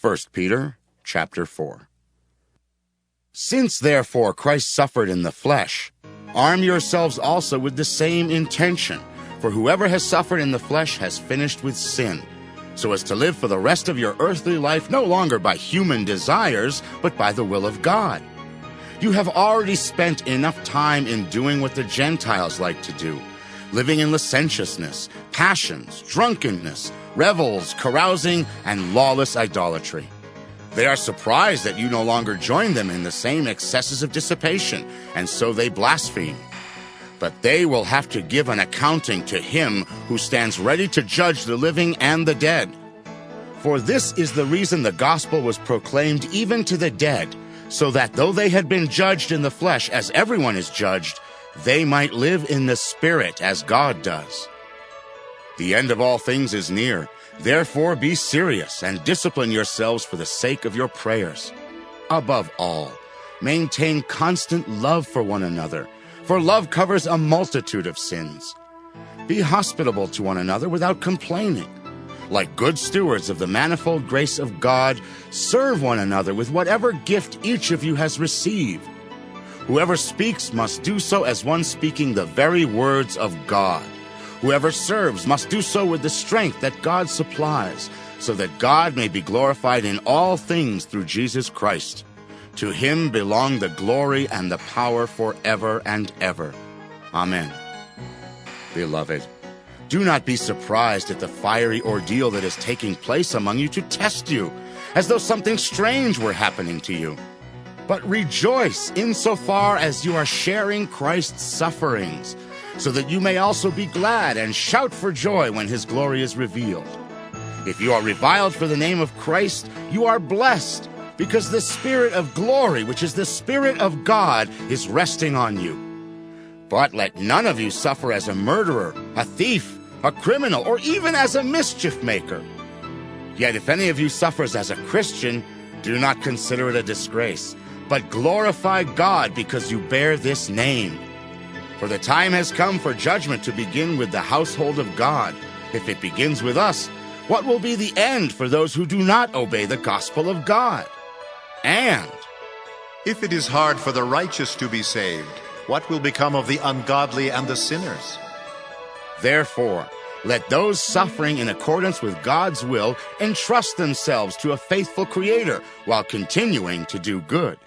1 Peter chapter 4. Since therefore Christ suffered in the flesh, arm yourselves also with the same intention, for whoever has suffered in the flesh has finished with sin, so as to live for the rest of your earthly life no longer by human desires, but by the will of God. You have already spent enough time in doing what the Gentiles like to do, living in licentiousness, passions, drunkenness, revels, carousing, and lawless idolatry. They are surprised that you no longer join them in the same excesses of dissipation, and so they blaspheme. But they will have to give an accounting to him who stands ready to judge the living and the dead. For this is the reason the gospel was proclaimed even to the dead, so that though they had been judged in the flesh as everyone is judged, they might live in the Spirit as God does. The end of all things is near. Therefore be serious and discipline yourselves for the sake of your prayers. Above all, maintain constant love for one another, for love covers a multitude of sins. Be hospitable to one another without complaining. Like good stewards of the manifold grace of God, serve one another with whatever gift each of you has received. Whoever speaks must do so as one speaking the very words of God. Whoever serves must do so with the strength that God supplies, so that God may be glorified in all things through Jesus Christ. To him belong the glory and the power forever and ever. Amen. Beloved, do not be surprised at the fiery ordeal that is taking place among you to test you, as though something strange were happening to you. But rejoice insofar as you are sharing Christ's sufferings, so that you may also be glad and shout for joy when his glory is revealed. If you are reviled for the name of Christ, you are blessed, because the Spirit of glory, which is the Spirit of God, is resting on you. But let none of you suffer as a murderer, a thief, a criminal, or even as a mischief maker. Yet if any of you suffers as a Christian, do not consider it a disgrace, but glorify God because you bear this name. For the time has come for judgment to begin with the household of God. If it begins with us, what will be the end for those who do not obey the gospel of God? And if it is hard for the righteous to be saved, what will become of the ungodly and the sinners? Therefore, let those suffering in accordance with God's will entrust themselves to a faithful Creator while continuing to do good.